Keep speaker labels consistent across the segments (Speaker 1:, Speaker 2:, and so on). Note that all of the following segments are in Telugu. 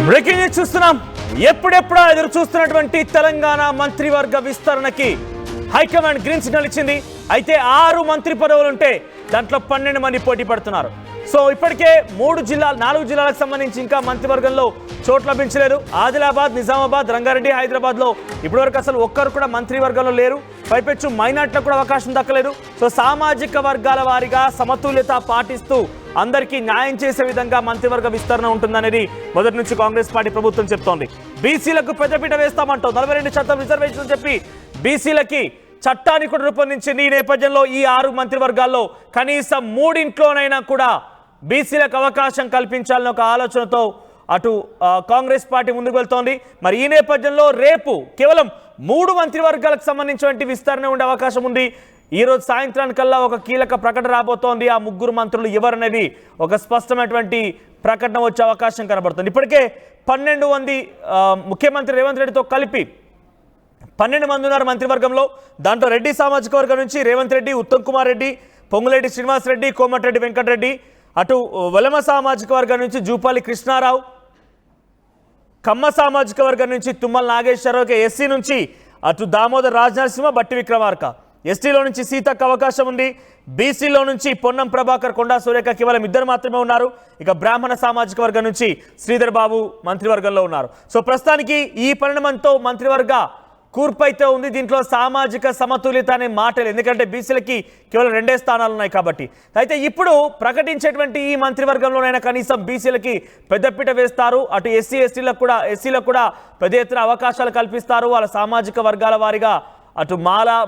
Speaker 1: బ్రేకింగ్ న్యూస్ చూస్తున్నాం. ఎప్పుడెప్పుడా ఎదురు చూస్తున్నటువంటి తెలంగాణ మంత్రివర్గ విస్తరణకి హైకమాండ్ గ్రీన్ సిగ్నల్ ఇచ్చింది. అయితే 6 మంత్రి పదవులు ఉంటే దాంట్లో 12 మంది పోటీ పడుతున్నారు. సో ఇప్పటికే 4 జిల్లాలకు సంబంధించి ఇంకా మంత్రివర్గంలో చోటు లభించలేదు. ఆదిలాబాద్, నిజామాబాద్, రంగారెడ్డి, హైదరాబాద్లో ఇప్పటివరకు అసలు ఒక్కరు కూడా మంత్రివర్గంలో లేరు. పైపెచ్చు మైనార్టీలకు కూడా అవకాశం దక్కలేదు. సో సామాజిక వర్గాల వారీగా సమతుల్యత పాటిస్తూ అందరికీ న్యాయం చేసే విధంగా మంత్రివర్గ విస్తరణ ఉంటుందనేది మొదటి నుంచి కాంగ్రెస్ పార్టీ ప్రభుత్వం చెప్తోంది. బీసీలకు పెద్దపీట వేస్తామంటూ 42% రిజర్వేషన్ చెప్పి బీసీలకి చట్టాన్ని కూడా రూపొందించింది. ఈ నేపథ్యంలో ఈ 6 మంత్రివర్గాల్లో కనీసం 3 కూడా బీసీలకు అవకాశం కల్పించాలని ఒక ఆలోచనతో అటు కాంగ్రెస్ పార్టీ ముందుకు వెళ్తోంది. మరి ఈ నేపథ్యంలో రేపు కేవలం 3 మంత్రివర్గాలకు సంబంధించినటువంటి విస్తరణ ఉండే అవకాశం ఉంది. ఈ రోజు సాయంత్రానికల్లా ఒక కీలక ప్రకటన రాబోతోంది. ఆ 3 మంత్రులు ఎవరనేది ఒక స్పష్టమైనటువంటి ప్రకటన వచ్చే అవకాశం కనబడుతుంది. ఇప్పటికే 12 మంది ముఖ్యమంత్రి రేవంత్ రెడ్డితో కలిపి 12 మంది ఉన్నారు మంత్రివర్గంలో. దాంట్లో రెడ్డి సామాజిక వర్గం నుంచి రేవంత్ రెడ్డి, ఉత్తమ్ కుమార్ రెడ్డి, పొంగులేటి శ్రీనివాస్ రెడ్డి, కోమటిరెడ్డి వెంకటరెడ్డి, అటు వెలమ సామాజిక వర్గం నుంచి జూపాలి కృష్ణారావు, కమ్మ సామాజిక వర్గం నుంచి తుమ్మల నాగేశ్వరరావు, ఎస్సీ నుంచి అటు దామోదర్ రాజనరసింహ, బట్టి విక్రమార్క, ఎస్టీలో నుంచి సీతకు అవకాశం ఉంది. బీసీలో నుంచి పొన్నం ప్రభాకర్, కొండా సురేఖ కేవలం 2 మాత్రమే ఉన్నారు. ఇక బ్రాహ్మణ సామాజిక వర్గం నుంచి శ్రీధర్ బాబు మంత్రివర్గంలో ఉన్నారు. సో ప్రస్తుతానికి ఈ 12 మందితో మంత్రివర్గ కూర్పు అయితే ఉంది. దీంట్లో సామాజిక సమతుల్యత అనే మాటలు, ఎందుకంటే బీసీలకి కేవలం 2 స్థానాలు ఉన్నాయి కాబట్టి. అయితే ఇప్పుడు ప్రకటించేటువంటి ఈ మంత్రివర్గంలోనైనా కనీసం బీసీలకి పెద్దపీట వేస్తారు. అటు ఎస్సీలకు కూడా పెద్ద ఎత్తున అవకాశాలు కల్పిస్తారు. వాళ్ళ సామాజిక వర్గాల వారీగా అటు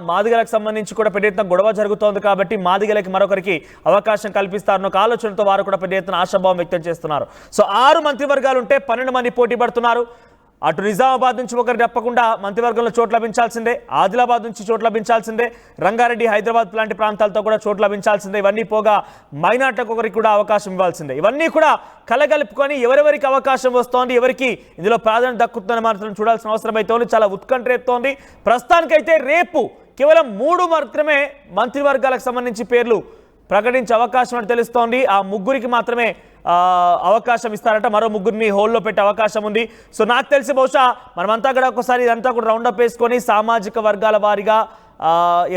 Speaker 1: మాదిగలకు సంబంధించి కూడా పెద్ద ఎత్తున గొడవ జరుగుతోంది కాబట్టి మాదిగలకి మరొకరికి అవకాశం కల్పిస్తారన్న ఒక ఆలోచనతో వారు కూడా పెద్ద ఎత్తున ఆశాభావం వ్యక్తం చేస్తున్నారు. సో 6 మంత్రివర్గాలు ఉంటే 12 మంది పోటీ పడుతున్నారు. అటు నిజామాబాద్ నుంచి ఒకరు తప్పకుండా మంత్రివర్గంలో చోటు లభించాల్సిందే, ఆదిలాబాద్ నుంచి చోటు లభించాల్సిందే, రంగారెడ్డి, హైదరాబాద్ లాంటి ప్రాంతాలతో కూడా చోటు లభించాల్సిందే. ఇవన్నీ పోగా మైనార్టీలకు ఒకరికి కూడా అవకాశం ఇవ్వాల్సిందే. ఇవన్నీ కూడా కలగలుపుకొని ఎవరెవరికి అవకాశం వస్తోంది, ఎవరికి ఇందులో ప్రాధాన్యత దక్కుతుందని మాత్రం చూడాల్సిన అవసరం అయితే ఉంది. చాలా ఉత్కంఠ రేపుతోంది. ప్రస్తుతానికైతే రేపు కేవలం 3 మాత్రమే మంత్రివర్గాలకు సంబంధించి పేర్లు ప్రకటించే అవకాశం అని తెలుస్తోంది. ఆ 3 మాత్రమే అవకాశం ఇస్తారట. మరో 3 హోల్లో పెట్టే అవకాశం ఉంది. సో నాకు తెలిసి బహుశా మనమంతా కూడా ఒకసారి ఇదంతా కూడా రౌండప్ వేసుకొని సామాజిక వర్గాల వారీగా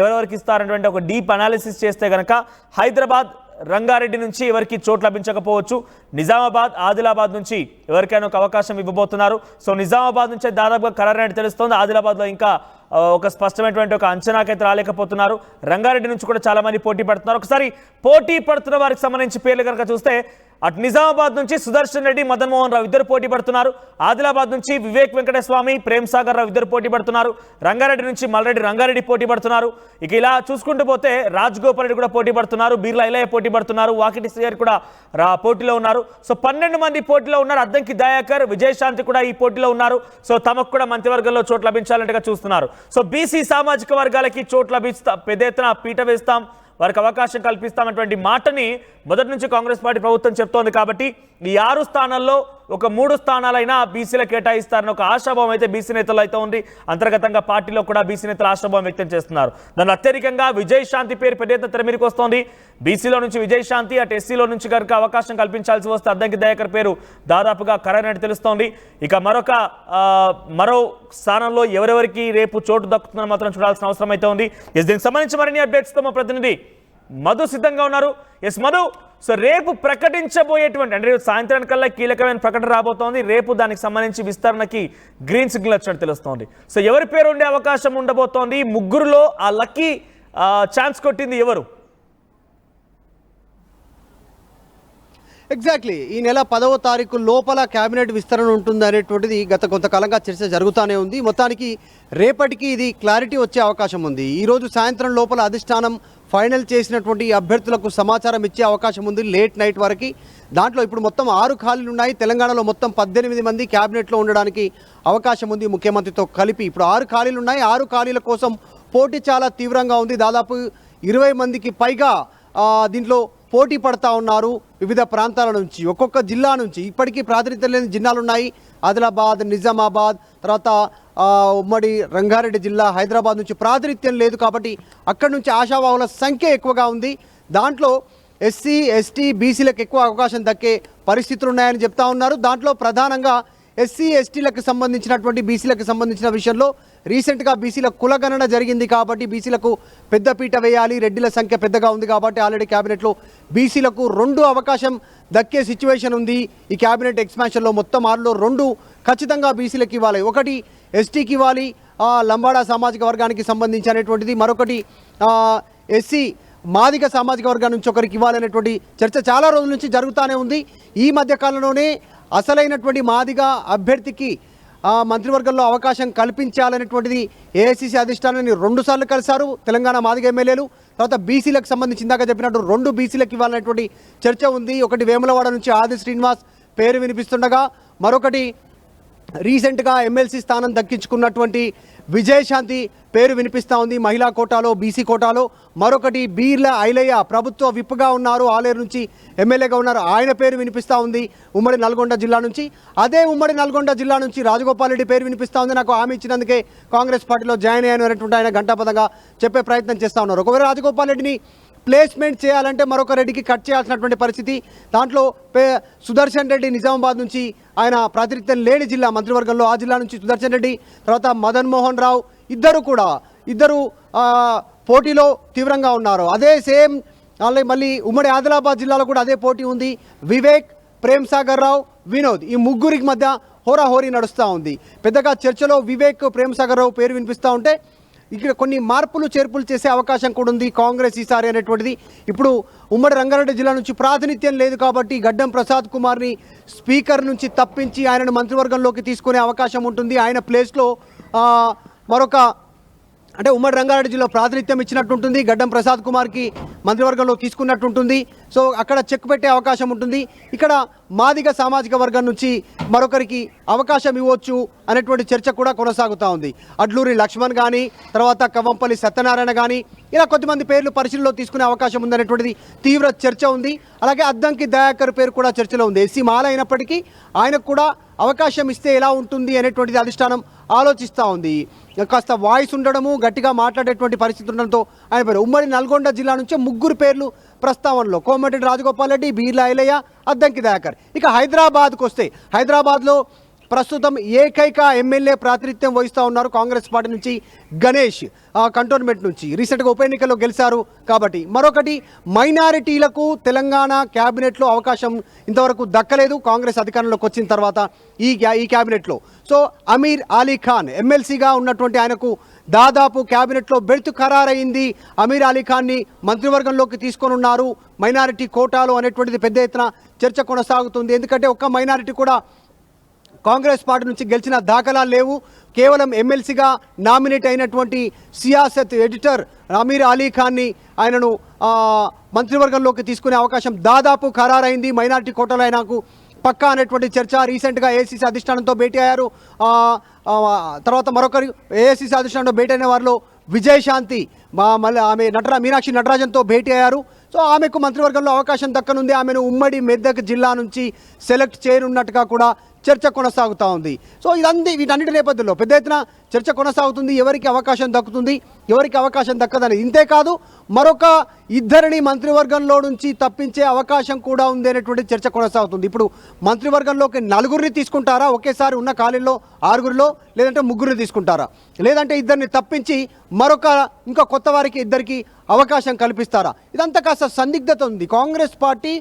Speaker 1: ఎవరెవరికి ఇస్తారనేటువంటి ఒక డీప్ అనాలిసిస్ చేస్తే కనుక హైదరాబాద్, రంగారెడ్డి నుంచి ఎవరికి చోటు లభించకపోవచ్చు. నిజామాబాద్, ఆదిలాబాద్ నుంచి ఎవరికైనా ఒక అవకాశం ఇవ్వబోతున్నారు. సో నిజామాబాద్ నుంచే దాదాపుగా ఖరారైనట్టు తెలుస్తోంది. ఆదిలాబాద్లో ఇంకా ఒక స్పష్టమైనటువంటి ఒక అంచనాకైతే రాలేకపోతున్నారు. రంగారెడ్డి నుంచి కూడా చాలా మంది పోటీ పడుతున్నారు. ఒకసారి పోటీ పడుతున్న వారికి సంబంధించి పేర్లు కనుక చూస్తే అటు నిజామాబాద్ నుంచి సుదర్శన్ రెడ్డి, మదన్ మోహన్ రావు ఇద్దరు పోటీ పడుతున్నారు. ఆదిలాబాద్ నుంచి వివేక్ వెంకటస్వామి, ప్రేమ్ సాగర్ రావు ఇద్దరు పోటీ పడుతున్నారు. రంగారెడ్డి నుంచి మల్రెడ్డి రంగారెడ్డి పోటీ పడుతున్నారు. ఇక ఇలా చూసుకుంటూ పోతే రాజగోపాల్ రెడ్డి కూడా పోటీ పడుతున్నారు. బీర్లా ఇలయ్య పోటీ పడుతున్నారు. వాకిటి శ్రీహరి కూడా పోటీలో ఉన్నారు. సో 12 మంది పోటీలో ఉన్నారు. అద్దంకి దయాకర్, విజయశాంతి కూడా ఈ పోటీలో ఉన్నారు. సో తమకు కూడా మంత్రివర్గంలో చోటు లభించాలంటగా చూస్తున్నారు. సో బీసీ సామాజిక వర్గాలకి చోటు పెద్ద ఎత్తున పీట వేస్తాం, వారికి అవకాశం కల్పిస్తామన్నటువంటి మాటని మొదటి నుంచి కాంగ్రెస్ పార్టీ ప్రభుత్వం చెప్తోంది. కాబట్టి ఈ 6 స్థానాల్లో ఒక 3 స్థానాలైనా బీసీలకు కేటాయిస్తారని ఒక ఆశాభావం అయితే బీసీ నేతలు అయితే ఉంది. అంతర్గతంగా పార్టీలో కూడా బీసీ నేతలు ఆశాభావం వ్యక్తం చేస్తున్నారు. దాని అత్యధికంగా విజయశాంతి పేరు పెద్ద ఎత్తున తెర మీదకి వస్తోంది. బీసీలో నుంచి విజయశాంతి, అటు ఎస్సీలో నుంచి కనుక అవకాశం కల్పించాల్సి వస్తే అద్దంకి దయాకర్ పేరు దాదాపుగా ఖరైనట్టు తెలుస్తోంది. ఇక మరో స్థానంలో ఎవరెవరికి రేపు చోటు దక్కుతుందని మాత్రం చూడాల్సిన అవసరం అయితే ఉంది. దీనికి సంబంధించి మరిన్ని అప్డేట్స్తో మా ప్రతినిధి మధు సిద్ధంగా ఉన్నారు. ఎస్ మధు, సో రేపు ప్రకటించబోయేటువంటి అంటే సాయంత్రానికల్లా కీలకమైన ప్రకటన రాబోతోంది. రేపు దానికి సంబంధించి విస్తరణకి గ్రీన్ సిగ్నల్ వచ్చినట్టు తెలుస్తోంది. సో ఎవరి పేరు ఉండే అవకాశం ఉండబోతోంది? 3లో ఆ లక్కీ ఛాన్స్ కొట్టింది ఎవరు?
Speaker 2: ఎగ్జాక్ట్లీ ఈ నెల 10వ తారీఖు లోపల కేబినెట్ విస్తరణ ఉంటుంది అనేటువంటిది గత కొంతకాలంగా చర్చ జరుగుతూనే ఉంది. మొత్తానికి రేపటికి ఇది క్లారిటీ వచ్చే అవకాశం ఉంది. ఈరోజు సాయంత్రం లోపల అధిష్టానం ఫైనల్ చేసినటువంటి అభ్యర్థులకు సమాచారం ఇచ్చే అవకాశం ఉంది లేట్ నైట్ వరకు. దాంట్లో ఇప్పుడు మొత్తం 6 ఖాళీలు ఉన్నాయి. తెలంగాణలో మొత్తం 18 మంది క్యాబినెట్లో ఉండడానికి అవకాశం ఉంది ముఖ్యమంత్రితో కలిపి. ఇప్పుడు 6 ఖాళీలు ఉన్నాయి. 6 ఖాళీల కోసం పోటీ చాలా తీవ్రంగా ఉంది. దాదాపు 20 మందికి పైగా దీంట్లో పోటీ పడతా ఉన్నారు వివిధ ప్రాంతాల నుంచి, ఒక్కొక్క జిల్లా నుంచి. ఇప్పటికీ ప్రాతినిధ్యం లేని జిల్లాలు ఉన్నాయి. ఆదిలాబాద్, నిజామాబాద్, తర్వాత ఉమ్మడి రంగారెడ్డి జిల్లా, హైదరాబాద్ నుంచి ప్రాతినిధ్యం లేదు కాబట్టి అక్కడి నుంచి ఆశావాహుల సంఖ్య ఎక్కువగా ఉంది. దాంట్లో ఎస్సీ, ఎస్టీ, బీసీలకు ఎక్కువ అవకాశం దక్కే పరిస్థితులు ఉన్నాయని చెప్తా ఉన్నారు. దాంట్లో ప్రధానంగా ఎస్సీ ఎస్టీలకు సంబంధించినటువంటి బీసీలకు సంబంధించిన విషయంలో రీసెంట్గా బీసీల కులగణన జరిగింది కాబట్టి బీసీలకు పెద్దపీట వేయాలి, రెడ్డిల సంఖ్య పెద్దగా ఉంది కాబట్టి ఆల్రెడీ క్యాబినెట్లో బీసీలకు 2 అవకాశం దక్కే సిచ్యువేషన్ ఉంది. ఈ క్యాబినెట్ ఎక్స్పాన్షన్లో మొత్తం 6లో 2 ఖచ్చితంగా బీసీలకు ఇవ్వాలి. ఒకటి ఎస్టీకి ఇవ్వాలి, లంబాడా సామాజిక వర్గానికి సంబంధించి అనేటువంటిది, మరొకటి ఎస్సీ మాదిగ సామాజిక వర్గం నుంచి ఒకరికి ఇవ్వాలనేటువంటి చర్చ చాలా రోజుల నుంచి జరుగుతూనే ఉంది. ఈ మధ్య కాలంలోనే అసలైనటువంటి మాదిగ అభ్యర్థికి మంత్రివర్గంలో అవకాశం కల్పించాలనేటువంటిది ఏఐసీసీ అధిష్టానాన్ని 2 సార్లు కలిశారు తెలంగాణ మాదిగ ఎమ్మెల్యేలు. తర్వాత బీసీలకు సంబంధించి ఇందాక చెప్పినట్టు 2 బీసీలకు ఇవ్వాలనేటువంటి చర్చ ఉంది. ఒకటి వేములవాడ నుంచి ఆది శ్రీనివాస్ పేరు వినిపిస్తుండగా, మరొకటి రీసెంట్గా ఎమ్మెల్సీ స్థానం దక్కించుకున్నటువంటి విజయశాంతి పేరు వినిపిస్తూ ఉంది మహిళా కోటాలో, బీసీ కోటాలో. మరొకటి బీర్ల ఐలయ్య ప్రభుత్వ విప్గా ఉన్నారు, ఆలేరు నుంచి ఎమ్మెల్యేగా ఉన్నారు, ఆయన పేరు వినిపిస్తూ ఉంది ఉమ్మడి నల్గొండ జిల్లా నుంచి. అదే ఉమ్మడి నల్గొండ జిల్లా నుంచి రాజగోపాల్ రెడ్డి పేరు వినిపిస్తూ ఉంది. నాకు హామీ ఇచ్చినందుకే కాంగ్రెస్ పార్టీలో జాయిన్ అయ్యాను అనేటువంటి ఆయన ఘంటాపదంగా చెప్పే ప్రయత్నం చేస్తూ ఉన్నారు. ఒకవేళ రాజగోపాల్ రెడ్డిని ప్లేస్మెంట్ చేయాలంటే మరొక రెడ్డికి కట్ చేయాల్సినటువంటి పరిస్థితి. దాంట్లో సుదర్శన్ రెడ్డి నిజామాబాద్ నుంచి, ఆయన ప్రాతినిధ్యం లేని జిల్లా మంత్రివర్గంలో, ఆ జిల్లా నుంచి సుదర్శన్ రెడ్డి, తర్వాత మదన్ మోహన్ రావు, ఇద్దరు పోటీలో తీవ్రంగా ఉన్నారు. అదే సేమ్ మళ్ళీ ఉమ్మడి ఆదిలాబాద్ జిల్లాలో కూడా అదే పోటీ ఉంది. వివేక్, ప్రేమ్ సాగర్ రావు, వినోద్, ఈ ముగ్గురికి మధ్య హోరాహోరీ నడుస్తూ ఉంది. పెద్దగా చర్చలో వివేక్, ప్రేమ్ సాగర్ రావు పేరు వినిపిస్తూ ఉంటే ఇక్కడ కొన్ని మార్పులు చేర్పులు చేసే అవకాశం కూడా ఉంది కాంగ్రెస్ ఈసారి అనేటువంటిది. ఇప్పుడు ఉమ్మడి రంగారెడ్డి జిల్లా నుంచి ప్రాతినిధ్యం లేదు కాబట్టి గడ్డం ప్రసాద్ కుమార్ని స్పీకర్ నుంచి తప్పించి ఆయనను మంత్రివర్గంలోకి తీసుకునే అవకాశం ఉంటుంది. ఆయన ప్లేస్లో మరొక అంటే ఉమ్మడి రంగారెడ్డి జిల్లా ప్రాతినిధ్యం ఇచ్చినట్టుంటుంది, గడ్డం ప్రసాద్ కుమార్కి మంత్రివర్గంలో తీసుకున్నట్టుంటుంది. సో అక్కడ చెక్ పెట్టే అవకాశం ఉంటుంది. ఇక్కడ మాదిగ సామాజిక వర్గం నుంచి మరొకరికి అవకాశం ఇవ్వచ్చు అనేటువంటి చర్చ కూడా కొనసాగుతూ ఉంది. అడ్లూరి లక్ష్మణ్ కానీ, తర్వాత కవ్వంపల్లి సత్యనారాయణ కానీ, ఇలా కొద్దిమంది పేర్లు పరిశీలనలో తీసుకునే అవకాశం ఉందనేటువంటిది తీవ్ర చర్చ ఉంది. అలాగే అద్దంకి దయాకర్ పేరు కూడా చర్చలో ఉంది. ఎస్సీ మాల అయినప్పటికీ ఆయనకు కూడా అవకాశం ఇస్తే ఎలా ఉంటుంది అనేటువంటిది అధిష్టానం ఆలోచిస్తూ ఉంది. కాస్త వాయిస్ ఉండడము, గట్టిగా మాట్లాడేటువంటి పరిస్థితి ఉండడంతో ఆయన పేరు ఉమ్మడి నల్గొండ జిల్లా నుంచే 3 పేర్లు ప్రస్తావనలో, కోమటిరెడ్డి రాజగోపాల్ రెడ్డి, బీర్ల ఐలయ్య, అద్దంకి దయాకర్. ఇక హైదరాబాద్కు వస్తే, హైదరాబాద్లో ప్రస్తుతం ఏకైక ఎమ్మెల్యే ప్రాతినిధ్యం వహిస్తూ ఉన్నారు కాంగ్రెస్ పార్టీ నుంచి గణేష్, కంటోన్మెంట్ నుంచి రీసెంట్గా ఉప ఎన్నికల్లో గెలిచారు కాబట్టి. మరొకటి మైనారిటీలకు తెలంగాణ క్యాబినెట్లో అవకాశం ఇంతవరకు దక్కలేదు కాంగ్రెస్ అధికారంలోకి వచ్చిన తర్వాత ఈ క్యాబినెట్లో. సో అమీర్ అలీ ఖాన్ ఎమ్మెల్సీగా ఉన్నటువంటి ఆయనకు దాదాపు క్యాబినెట్లో బెర్త్ ఖరారైంది. అమీర్ అలీ ఖాన్ని మంత్రివర్గంలోకి తీసుకొని ఉన్నారు మైనారిటీ కోటాలో అనేటువంటిది పెద్ద ఎత్తున చర్చ కొనసాగుతుంది. ఎందుకంటే ఒక్క మైనారిటీ కూడా కాంగ్రెస్ పార్టీ నుంచి గెలిచిన దాఖలాలు లేవు. కేవలం ఎమ్మెల్సీగా నామినేట్ అయినటువంటి సియాసత్ ఎడిటర్ అమీర్ అలీ ఖాన్ని ఆయనను మంత్రివర్గంలోకి తీసుకునే అవకాశం దాదాపు ఖరారైంది. మైనారిటీ కోటాలో ఆయనకు పక్కా అనేటువంటి చర్చ. రీసెంట్గా ఏఐసీసీ అధిష్టానంతో భేటీ అయ్యారు. తర్వాత మరొకరు ఏఐసీసీ అధిష్టానంతో భేటీ అయిన వారిలో విజయశాంతి, మళ్ళీ ఆమె మీనాక్షి నటరాజన్తో భేటీ అయ్యారు. సో ఆమెకు మంత్రివర్గంలో అవకాశం దక్కనుంది. ఆమెను ఉమ్మడి మెదక్ జిల్లా నుంచి సెలెక్ట్ చేయనున్నట్టుగా కూడా చర్చ కొనసాగుతూ ఉంది. సో వీటన్నిటి నేపథ్యంలో పెద్ద ఎత్తున చర్చ కొనసాగుతుంది. ఎవరికి అవకాశం దక్కుతుంది, ఎవరికి అవకాశం దక్కదని. ఇంతేకాదు మరొక ఇద్దరిని మంత్రివర్గంలో నుంచి తప్పించే అవకాశం కూడా ఉంది అనేటువంటి చర్చ కొనసాగుతుంది. ఇప్పుడు మంత్రివర్గంలోకి 4 తీసుకుంటారా ఒకేసారి ఉన్న ఖాళీల్లో 6 లేదంటే 3 తీసుకుంటారా, లేదంటే ఇద్దరిని తప్పించి ఇంకా కొత్త వారికి 2 అవకాశం కల్పిస్తారా? ఇదంతా కాస్త సందిగ్ధత ఉంది. కాంగ్రెస్ పార్టీ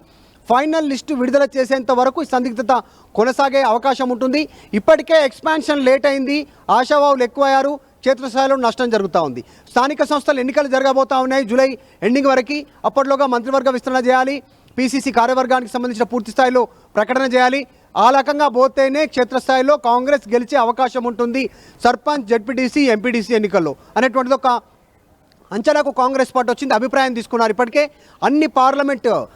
Speaker 2: ఫైనల్ లిస్టు విడుదల చేసేంత వరకు ఈ సందిగ్ధత కొనసాగే అవకాశం ఉంటుంది. ఇప్పటికే ఎక్స్పాన్షన్ లేట్ అయింది, ఆశావాహులు ఎక్కువయ్యారు, క్షేత్రస్థాయిలో నష్టం జరుగుతూ ఉంది. స్థానిక సంస్థలు ఎన్నికలు జరగబోతూ ఉన్నాయి జూలై ఎండింగ్ వరకు. అప్పట్లోగా మంత్రివర్గ విస్తరణ చేయాలి, పీసీసీ కార్యవర్గానికి సంబంధించిన పూర్తి స్థాయిలో ప్రకటన చేయాలి. ఆ రకంగా పోతేనే క్షేత్రస్థాయిలో కాంగ్రెస్ గెలిచే అవకాశం ఉంటుంది సర్పంచ్, జెడ్పీటీసీ, ఎంపీటీసీ ఎన్నికల్లో అనేటువంటిది ఒక అంచనాకు కాంగ్రెస్ పార్టీ వచ్చింది. అభిప్రాయం తీసుకున్నారు. ఇప్పటికే అన్ని పార్లమెంట్